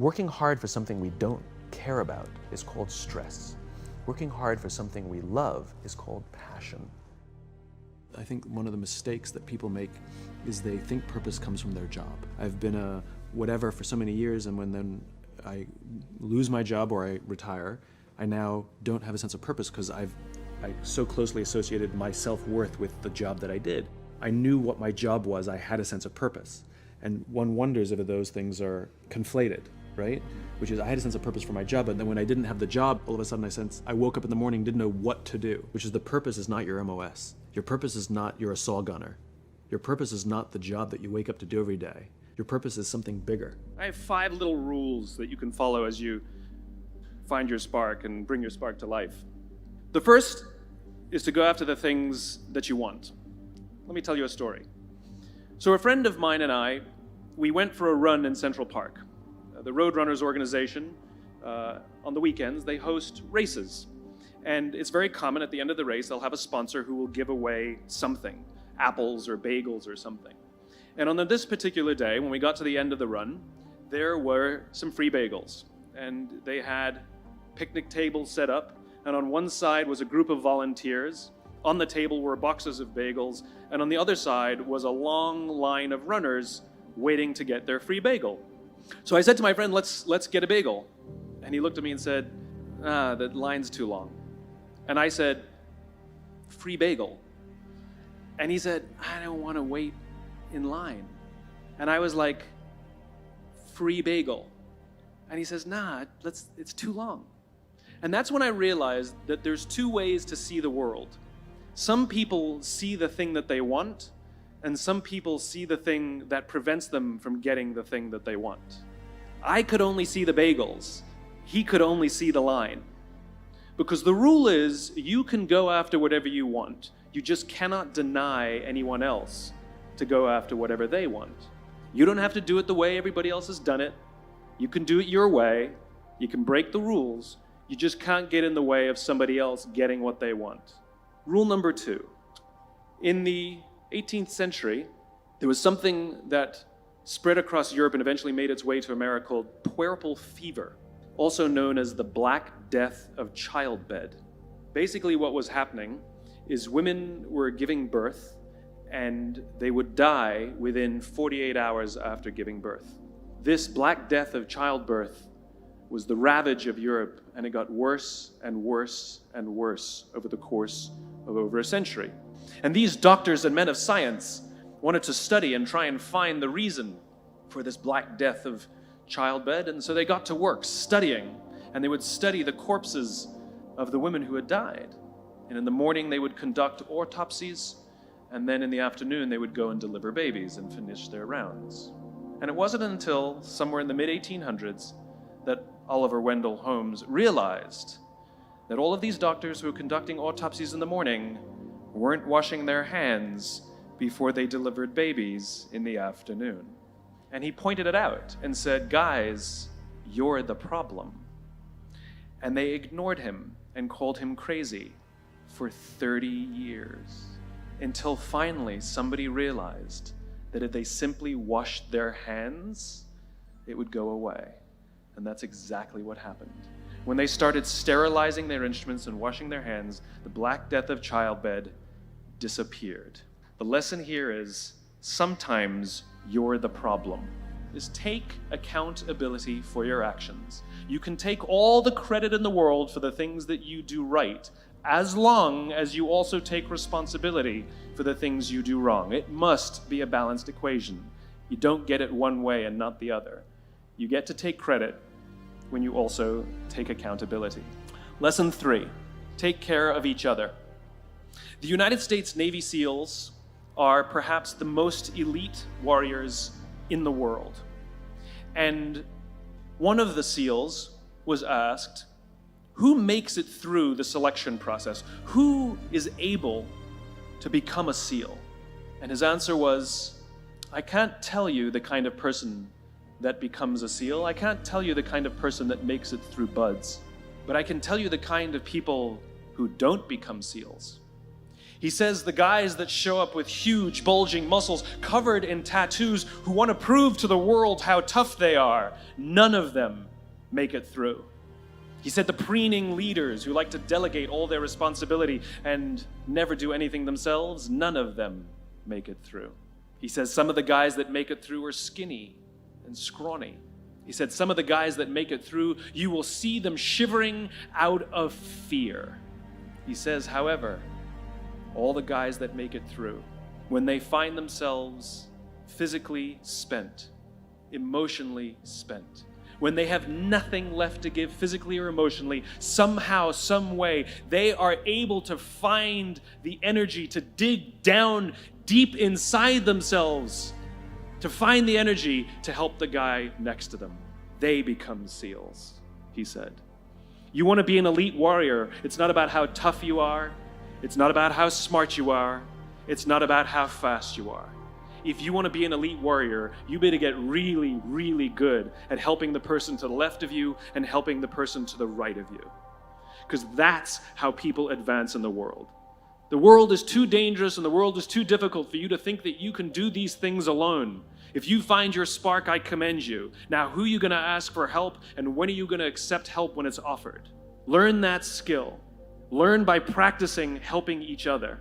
Working hard for something we don't care about is called stress. Working hard for something we love is called passion. I think one of the mistakes that people make is they think purpose comes from their job. I've been a whatever for so many years, and when then I lose my job or I retire, I now don't have a sense of purpose because I so closely associated my self-worth with the job that I did. I knew what my job was, I had a sense of purpose. And one wonders if those things are conflated, right? Which is, I had a sense of purpose for my job, and then when I didn't have the job, all of a sudden I woke up in the morning, didn't know what to do. Which is, the purpose is not your MOS. Your purpose is not you're a saw gunner. Your purpose is not the job that you wake up to do every day. Your purpose is something bigger. I have 5 little rules that you can follow as you find your spark and bring your spark to life. The first is to go after the things that you want. Let me tell you a story. So a friend of mine and I, we went for a run in Central Park. The Roadrunners organization, on the weekends, they host races. And it's very common at the end of the race, they'll have a sponsor who will give away something, apples or bagels or something. And on this particular day, when we got to the end of the run, there were some free bagels. And they had picnic tables set up, and on one side was a group of volunteers. On the table were boxes of bagels, and on the other side was a long line of runners waiting to get their free bagel. So I said to my friend, let's get a bagel. And he looked at me and said, the line's too long. And I said, free bagel. And he said, I don't want to wait in line. And I was like, free bagel. And he says, nah, it's too long. And that's when I realized that there's 2 ways to see the world. Some people see the thing that they want, and some people see the thing that prevents them from getting the thing that they want. I could only see the bagels. He could only see the line. Because the rule is, you can go after whatever you want. You just cannot deny anyone else to go after whatever they want. You don't have to do it the way everybody else has done it. You can do it your way. You can break the rules. You just can't get in the way of somebody else getting what they want. Rule number 2. In the 18th century, there was something that spread across Europe and eventually made its way to America called puerperal fever, also known as the Black Death of childbed. Basically what was happening is women were giving birth and they would die within 48 hours after giving birth. This Black Death of childbirth was the ravage of Europe, and it got worse and worse and worse over the course of over a century. And these doctors and men of science wanted to study and try and find the reason for this Black Death of childbed, and so they got to work studying, and they would study the corpses of the women who had died. And in the morning they would conduct autopsies, and then in the afternoon they would go and deliver babies and finish their rounds. And it wasn't until somewhere in the mid-1800s that Oliver Wendell Holmes realized that all of these doctors who were conducting autopsies in the morning weren't washing their hands before they delivered babies in the afternoon. And he pointed it out and said, guys, you're the problem. And they ignored him and called him crazy for 30 years, until finally somebody realized that if they simply washed their hands, it would go away. And that's exactly what happened. When they started sterilizing their instruments and washing their hands, the Black Death of childbed disappeared. The lesson here is, sometimes you're the problem. Is take accountability for your actions. You can take all the credit in the world for the things that you do right, as long as you also take responsibility for the things you do wrong. It must be a balanced equation. You don't get it one way and not the other. You get to take credit when you also take accountability. Lesson 3, take care of each other. The United States Navy SEALs are perhaps the most elite warriors in the world. And one of the SEALs was asked, who makes it through the selection process? Who is able to become a SEAL? And his answer was, I can't tell you the kind of person that becomes a SEAL. I can't tell you the kind of person that makes it through BUDS, but I can tell you the kind of people who don't become SEALs. He says the guys that show up with huge, bulging muscles covered in tattoos who want to prove to the world how tough they are, none of them make it through. He said the preening leaders who like to delegate all their responsibility and never do anything themselves, none of them make it through. He says some of the guys that make it through are skinny and scrawny. He said some of the guys that make it through, you will see them shivering out of fear. He says, however, all the guys that make it through, when they find themselves physically spent, emotionally spent, when they have nothing left to give physically or emotionally, somehow, some way, they are able to find the energy to dig down deep inside themselves, to find the energy to help the guy next to them. They become SEALs, he said. You want to be an elite warrior. It's not about how tough you are. It's not about how smart you are. It's not about how fast you are. If you want to be an elite warrior, you better get really, really good at helping the person to the left of you and helping the person to the right of you. Because that's how people advance in the world. The world is too dangerous and the world is too difficult for you to think that you can do these things alone. If you find your spark, I commend you. Now, who are you going to ask for help, and when are you going to accept help when it's offered? Learn that skill. Learn by practicing helping each other.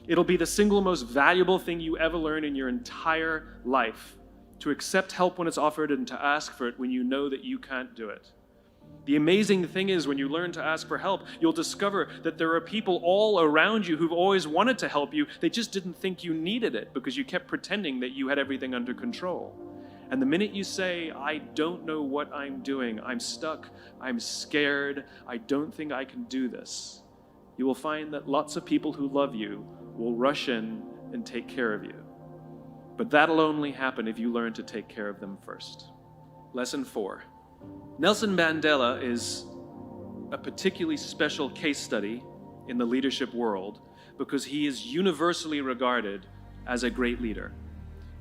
It'll be the single most valuable thing you ever learn in your entire life, to accept help when it's offered and to ask for it when you know that you can't do it. The amazing thing is, when you learn to ask for help, you'll discover that there are people all around you who've always wanted to help you. They just didn't think you needed it because you kept pretending that you had everything under control. And the minute you say, I don't know what I'm doing, I'm stuck, I'm scared, I don't think I can do this, you will find that lots of people who love you will rush in and take care of you. But that'll only happen if you learn to take care of them first. Lesson 4. Nelson Mandela is a particularly special case study in the leadership world because he is universally regarded as a great leader.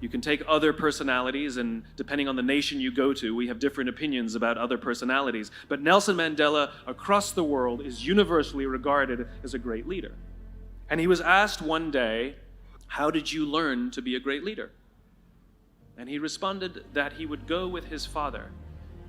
You can take other personalities, and depending on the nation you go to, we have different opinions about other personalities. But Nelson Mandela across the world is universally regarded as a great leader. And he was asked one day, how did you learn to be a great leader? And he responded that he would go with his father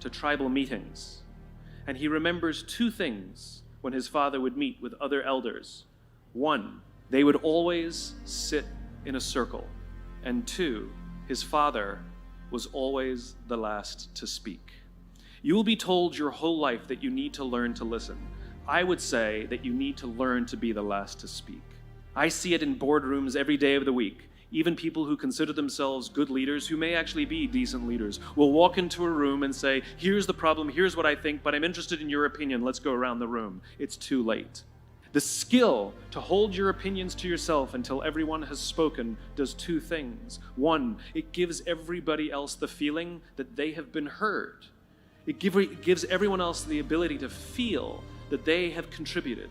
to tribal meetings. And he remembers two things when his father would meet with other elders. One, they would always sit in a circle. And two, his father was always the last to speak. You will be told your whole life that you need to learn to listen. I would say that you need to learn to be the last to speak. I see it in boardrooms every day of the week. Even people who consider themselves good leaders, who may actually be decent leaders, will walk into a room and say, here's the problem, here's what I think, but I'm interested in your opinion, let's go around the room. It's too late. The skill to hold your opinions to yourself until everyone has spoken does two things. One, it gives everybody else the feeling that they have been heard. It gives everyone else the ability to feel that they have contributed.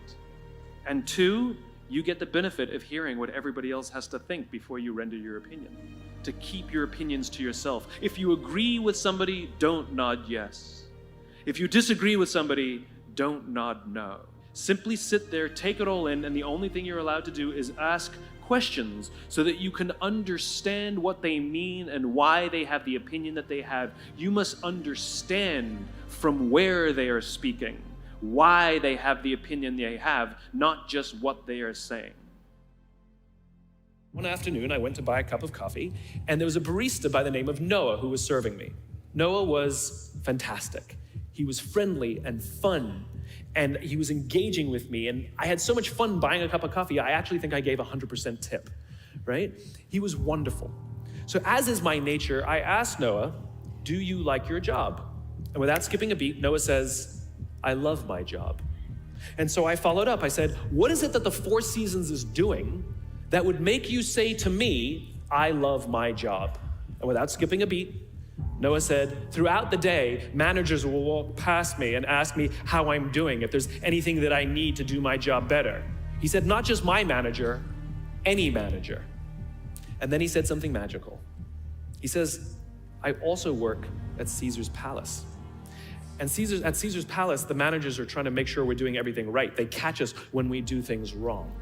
And two, you get the benefit of hearing what everybody else has to think before you render your opinion. To keep your opinions to yourself. If you agree with somebody, don't nod yes. If you disagree with somebody, don't nod no. Simply sit there, take it all in, and the only thing you're allowed to do is ask questions so that you can understand what they mean and why they have the opinion that they have. You must understand from where they are speaking, why they have the opinion they have, not just what they are saying. One afternoon, I went to buy a cup of coffee, and there was a barista by the name of Noah who was serving me. Noah was fantastic. He was friendly and fun, and he was engaging with me, and I had so much fun buying a cup of coffee, I actually think I gave 100% tip, right? He was wonderful. So as is my nature, I asked Noah, do you like your job? And without skipping a beat, Noah says, I love my job. And so I followed up. I said, what is it that the Four Seasons is doing that would make you say to me, I love my job? And without skipping a beat, Noah said, throughout the day, managers will walk past me and ask me how I'm doing, if there's anything that I need to do my job better. He said, not just my manager, any manager. And then he said something magical. He says, I also work at Caesar's Palace. And at Caesar's Palace, the managers are trying to make sure we're doing everything right. They catch us when we do things wrong.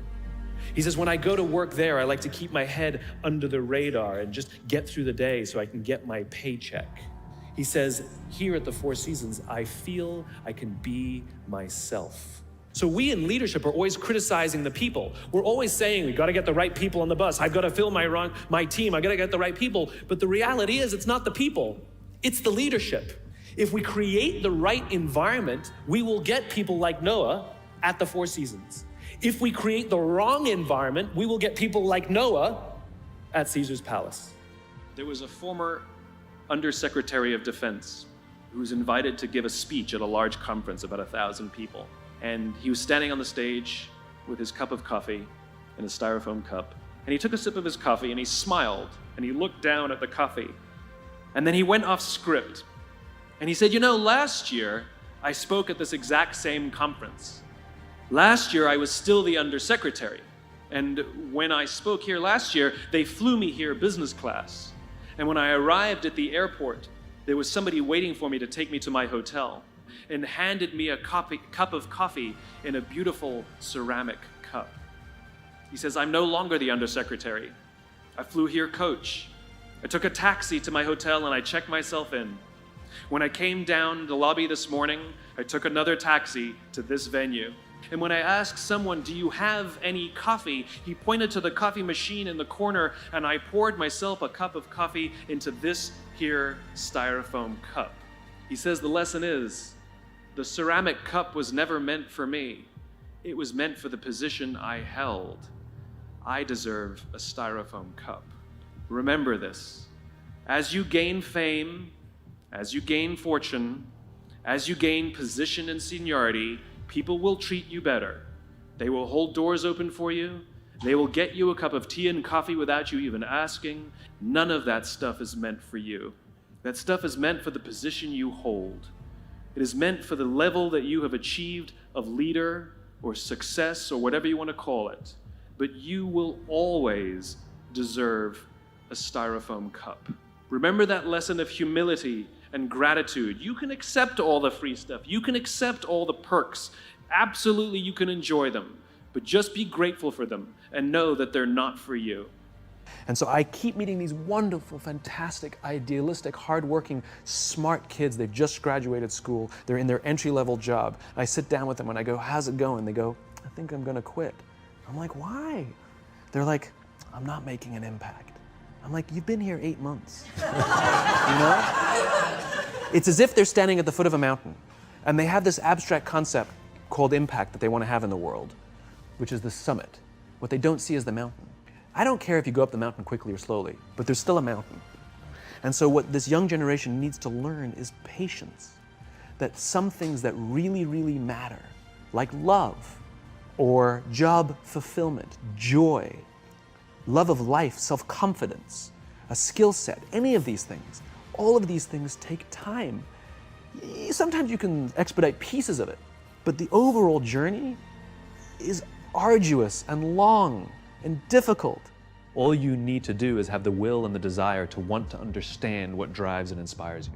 He says, when I go to work there, I like to keep my head under the radar and just get through the day so I can get my paycheck. He says, here at the Four Seasons, I feel I can be myself. So we in leadership are always criticizing the people. We're always saying, we gotta get the right people on the bus. I've gotta fill my team. I gotta get the right people. But the reality is, it's not the people, it's the leadership. If we create the right environment, we will get people like Noah at the Four Seasons. If we create the wrong environment, we will get people like Noah at Caesar's palace. There was a former Undersecretary of Defense who was invited to give a speech at a large conference, about 1,000 people. And he was standing on the stage with his cup of coffee in a styrofoam cup. And he took a sip of his coffee and he smiled and he looked down at the coffee. And then he went off script. And he said, last year I spoke at this exact same conference. Last year I was still the undersecretary. And when I spoke here last year, they flew me here business class. And when I arrived at the airport, there was somebody waiting for me to take me to my hotel and handed me a cup of coffee in a beautiful ceramic cup. He says, I'm no longer the undersecretary. I flew here coach. I took a taxi to my hotel and I checked myself in. When I came down the lobby this morning, I took another taxi to this venue. And when I asked someone, do you have any coffee? He pointed to the coffee machine in the corner and I poured myself a cup of coffee into this here styrofoam cup. He says the lesson is, the ceramic cup was never meant for me. It was meant for the position I held. I deserve a styrofoam cup. Remember this. As you gain fame, as you gain fortune, as you gain position and seniority, people will treat you better. They will hold doors open for you. They will get you a cup of tea and coffee without you even asking. None of that stuff is meant for you. That stuff is meant for the position you hold. It is meant for the level that you have achieved of leader or success or whatever you want to call it. But you will always deserve a styrofoam cup. Remember that lesson of humility and gratitude. You can accept all the free stuff. You can accept all the perks. Absolutely, you can enjoy them. But just be grateful for them and know that they're not for you. And so I keep meeting these wonderful, fantastic, idealistic, hardworking, smart kids. They've just graduated school. They're in their entry-level job. I sit down with them and I go, how's it going? They go, I think I'm gonna quit. I'm like, why? They're like, I'm not making an impact. I'm like, you've been here 8 months. It's as if they're standing at the foot of a mountain and they have this abstract concept called impact that they want to have in the world, which is the summit. What they don't see is the mountain. I don't care if you go up the mountain quickly or slowly, but there's still a mountain. And so what this young generation needs to learn is patience. That some things that really, really matter, like love or job fulfillment, joy, love of life, self-confidence, a skill set, any of these things, all of these things take time. Sometimes you can expedite pieces of it, but the overall journey is arduous and long and difficult. All you need to do is have the will and the desire to want to understand what drives and inspires you.